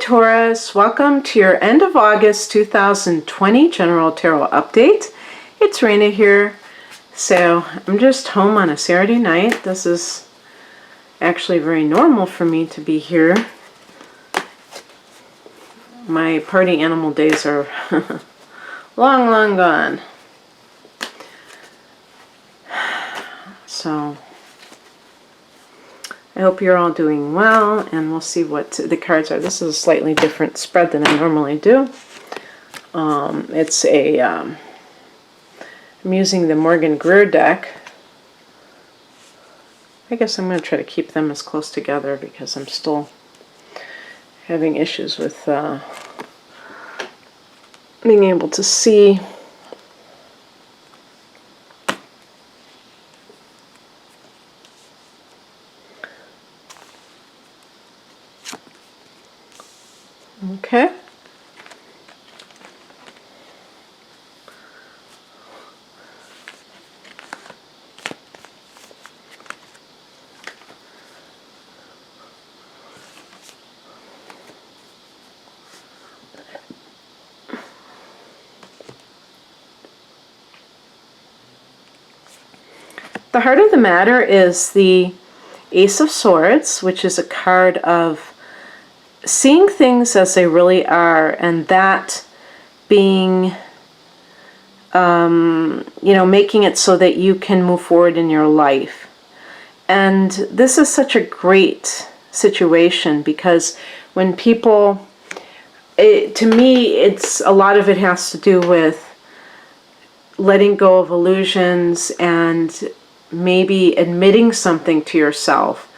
Taurus, welcome to your end of August 2020 General Tarot Update. It's Raina here. So I'm just home on a Saturday night. This is actually very normal for me to be here. My party animal days are long, long gone. So I hope you're all doing well, and we'll see what the cards are. This is a slightly different spread than I normally do. I'm using the Morgan Greer deck. I guess I'm going to try to keep them as close together because I'm still having issues with being able to see. Okay. The heart of the matter is the Ace of Swords, which is a card of seeing things as they really are, and that being, making it so that you can move forward in your life. And this is such a great situation because when people, to me, a lot of it has to do with letting go of illusions and maybe admitting something to yourself,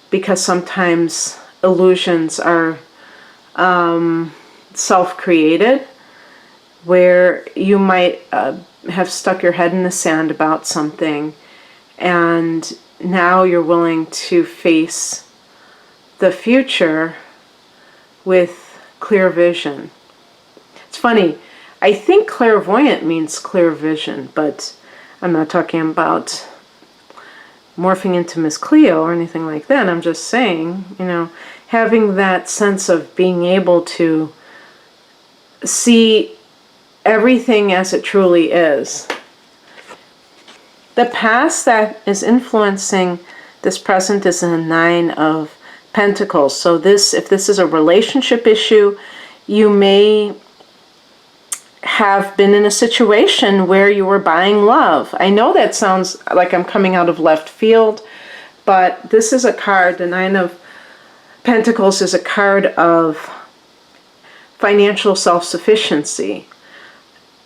because sometimes illusions are self-created, where you might have stuck your head in the sand about something, and now you're willing to face the future with clear vision. It's funny, I think clairvoyant means clear vision, but I'm not talking about morphing into Miss Cleo or anything like that. I'm just saying, having that sense of being able to see everything as it truly is. The past that is influencing this present is a Nine of Pentacles. So if this is a relationship issue, you may have been in a situation where you were buying love. I know that sounds like I'm coming out of left field, but this is a card, the Nine of Pentacles is a card of financial self-sufficiency.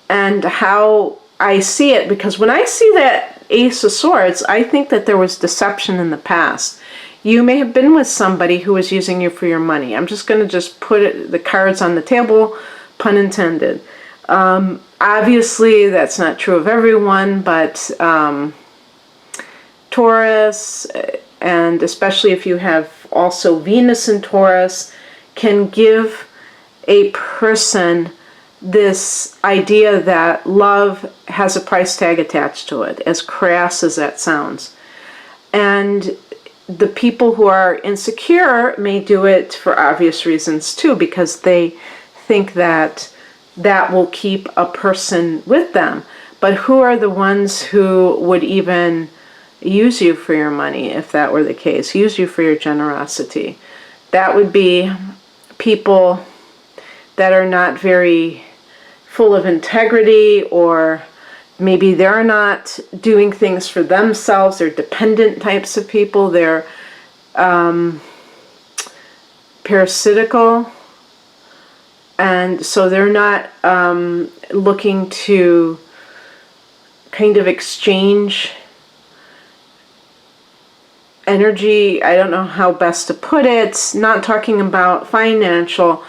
And how I see it, because when I see that Ace of Swords, I think that there was deception in the past. You may have been with somebody who was using you for your money. I'm just going to put the cards on the table, pun intended. Obviously, that's not true of everyone, but Taurus, and especially if you have also Venus in Taurus, can give a person this idea that love has a price tag attached to it, as crass as that sounds. And the people who are insecure may do it for obvious reasons too, because they think that will keep a person with them. But who are the ones who would even use you for your money if that were the case? Use you for your generosity. That would be people that are not very full of integrity, or maybe they're not doing things for themselves. They're dependent types of people. They're parasitical. And so they're not looking to kind of exchange energy. I don't know how best to put it. Not talking about financial,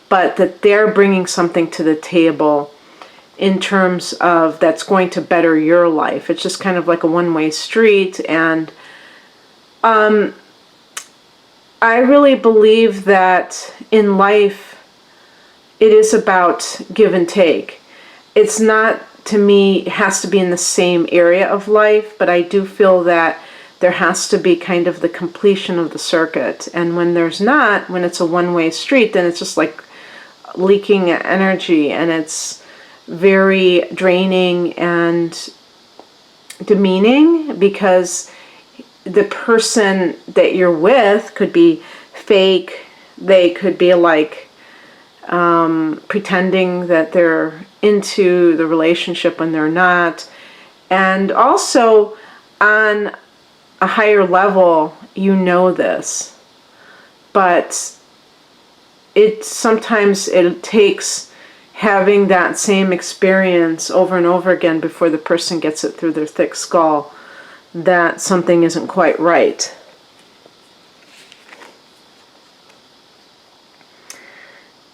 but that they're bringing something to the table in terms of that's going to better your life. It's just kind of like a one-way street. And I really believe that in life, it is about give and take. It's not, to me, has to be in the same area of life, but I do feel that there has to be kind of the completion of the circuit. And when there's not, when it's a one-way street, then it's just like leaking energy, and it's very draining and demeaning, because the person that you're with could be fake. They could be like pretending that they're into the relationship when they're not. And also on a higher level, you know this, but sometimes it takes having that same experience over and over again before the person gets it through their thick skull that something isn't quite right.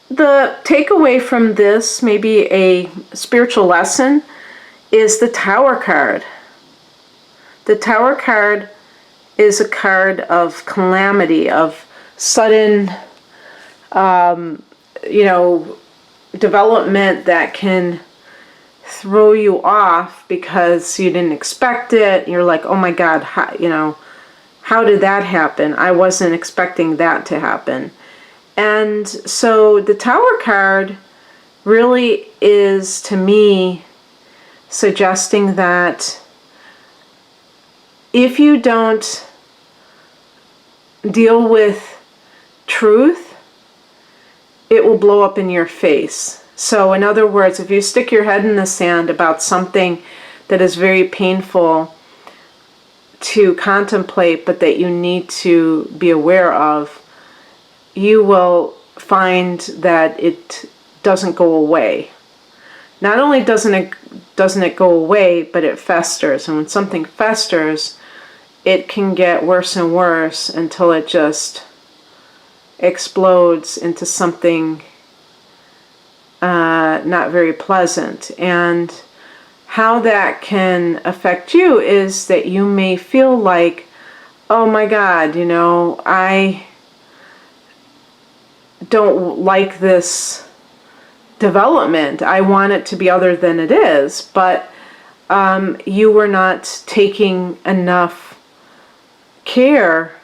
The takeaway from this, maybe a spiritual lesson, is the Tower card. The Tower card is a card of calamity, of sudden, development that can throw you off because you didn't expect it. You're like, oh my God, how did that happen? I wasn't expecting that to happen. And so the Tower card really is, to me, suggesting that if you don't deal with truth, it will blow up in your face. So in other words, if you stick your head in the sand about something that is very painful to contemplate, but that you need to be aware of, you will find that it doesn't go away. Not only doesn't it go away, but it festers. And when something festers, it can get worse and worse until it just explodes into something not very pleasant. And how that can affect you is that you may feel like, oh my God, I don't like this development. I want it to be other than it is, but you were not taking enough care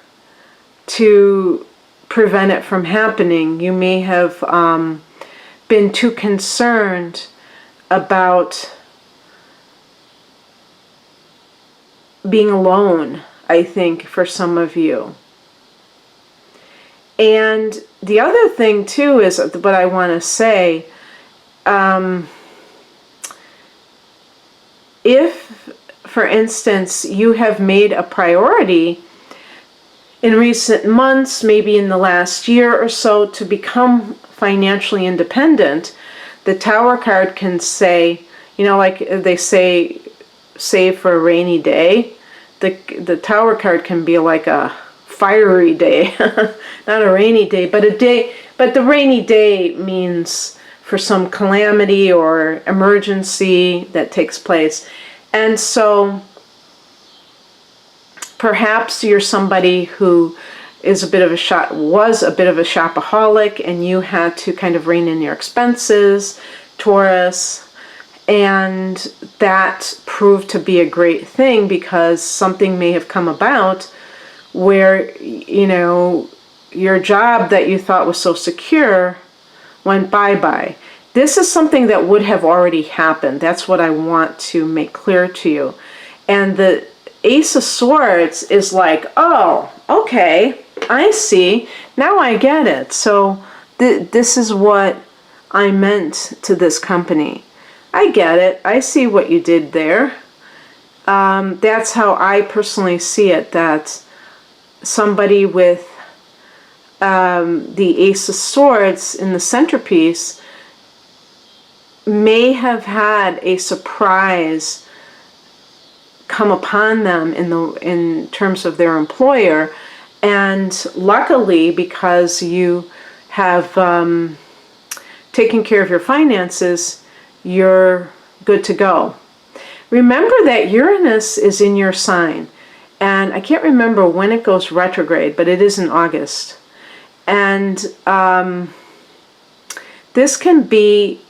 to prevent it from happening. You may have been too concerned about being alone, I think, for some of you. And the other thing too is what I want to say, if, for instance, you have made a priority in recent months, maybe in the last year or so, to become financially independent, the Tower card can say, like they say, save for a rainy day. The Tower card can be like a fiery day, not a rainy day, but a day. But the rainy day means for some calamity or emergency that takes place. And so perhaps you're somebody who was a bit of a shopaholic, and you had to kind of rein in your expenses, Taurus, and that proved to be a great thing because something may have come about where, your job that you thought was so secure went bye-bye. This is something that would have already happened. That's what I want to make clear to you. And the Ace of Swords is like, oh, okay, I see. Now I get it. So this is what I meant to this company. I get it. I see what you did there. That's how I personally see it, that somebody with the Ace of Swords in the centerpiece may have had a surprise come upon them in terms of their employer, and luckily, because you have taken care of your finances, you're good to go. Remember that Uranus is in your sign, and I can't remember when it goes retrograde, but it is in August. And this can be,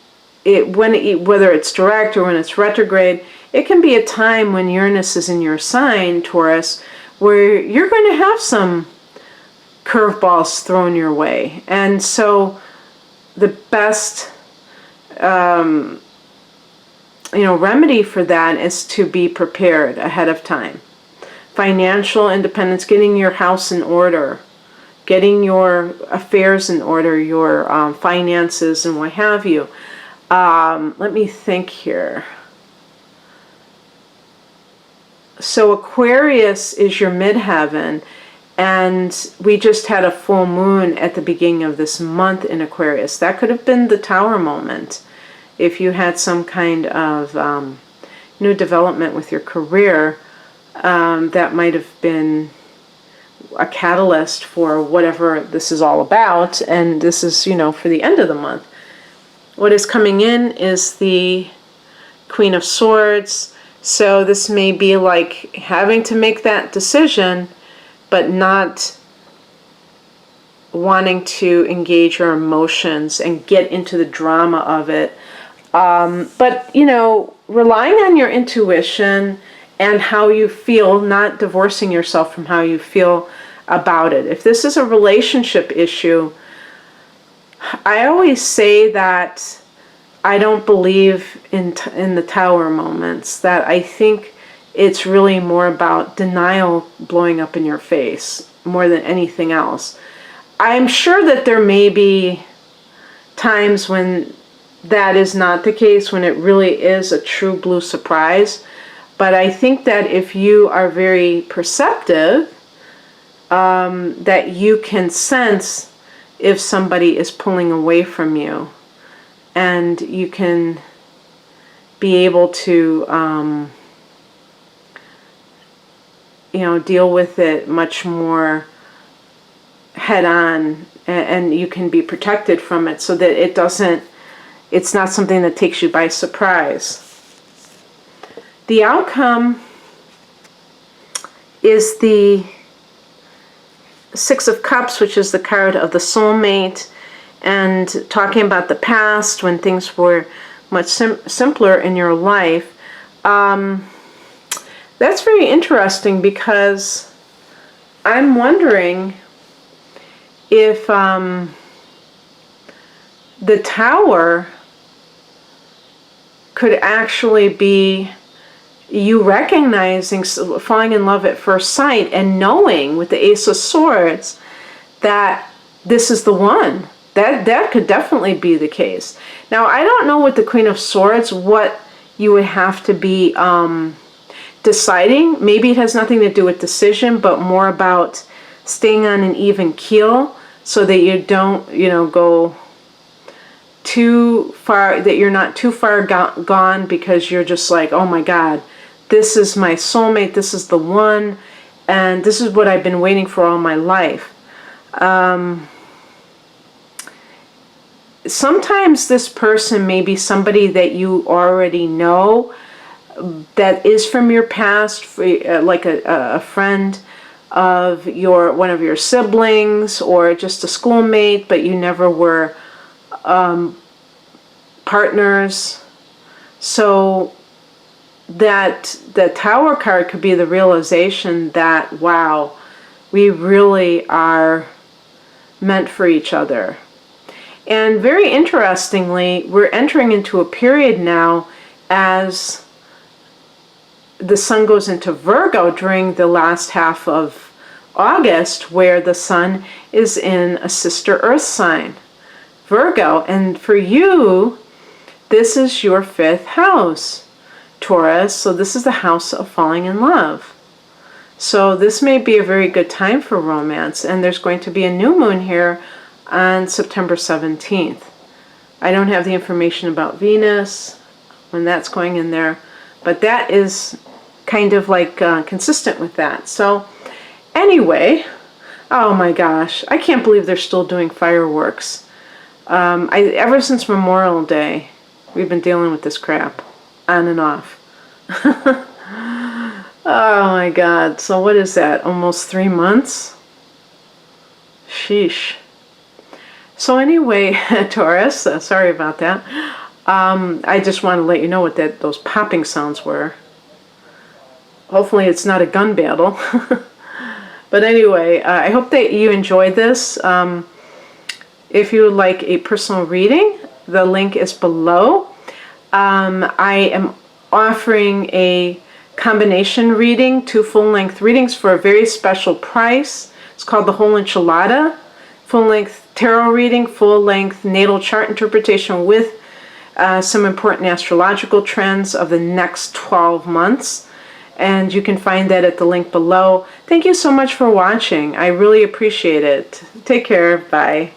whether it's direct or when it's retrograde, it can be a time when Uranus is in your sign, Taurus, where you're going to have some curveballs thrown your way. And so the best remedy for that is to be prepared ahead of time. Financial independence, getting your house in order, getting your affairs in order, your finances and what have you. Let me think here. So Aquarius is your midheaven, and we just had a full moon at the beginning of this month in Aquarius. That could have been the Tower moment. If you had some kind of new development with your career, that might have been a catalyst for whatever this is all about. And this is, for the end of the month. What is coming in is the Queen of Swords. So this may be like having to make that decision, but not wanting to engage your emotions and get into the drama of it. But, relying on your intuition and how you feel, not divorcing yourself from how you feel about it. If this is a relationship issue, I always say that I don't believe in the Tower moments, that I think it's really more about denial blowing up in your face more than anything else. I'm sure that there may be times when that is not the case, when it really is a true blue surprise. But I think that if you are very perceptive, that you can sense if somebody is pulling away from you, and you can be able to deal with it much more head on, and you can be protected from it so that it's not something that takes you by surprise. The outcome is the Six of Cups, which is the card of the soulmate, and talking about the past when things were much simpler in your life. That's very interesting, because I'm wondering if the Tower could actually be you recognizing, falling in love at first sight, and knowing with the Ace of Swords that this is the one. That could definitely be the case. Now, I don't know with the Queen of Swords what you would have to be deciding. Maybe it has nothing to do with decision, but more about staying on an even keel so that you don't, go too far, that you're not too far gone because you're just like, oh my God, this is my soulmate, this is the one, and this is what I've been waiting for all my life. Sometimes this person may be somebody that you already know, that is from your past, like a friend of one of your siblings, or just a schoolmate, but you never were partners. So that the Tower card could be the realization that, wow, we really are meant for each other. And very interestingly, we're entering into a period now as the sun goes into Virgo during the last half of August, where the sun is in a sister earth sign, Virgo. And for you, this is your 5th house, Taurus. So this is the house of falling in love. So this may be a very good time for romance. And there's going to be a new moon here on September 17th. I don't have the information about Venus, when that's going in there, but that is kind of like consistent with that. So anyway, oh my gosh, I can't believe they're still doing fireworks. Ever since Memorial Day, we've been dealing with this crap, on and off. Oh my God, so what is that, almost 3 months? Sheesh. So anyway, Taurus, sorry about that. I just want to let you know what those popping sounds were. Hopefully it's not a gun battle. But anyway, I hope that you enjoyed this. If you would like a personal reading, the link is below. I am offering a combination reading, 2 full-length readings for a very special price. It's called the Whole Enchilada. Full-length tarot reading, full-length natal chart interpretation with some important astrological trends of the next 12 months. And you can find that at the link below. Thank you so much for watching. I really appreciate it. Take care. Bye.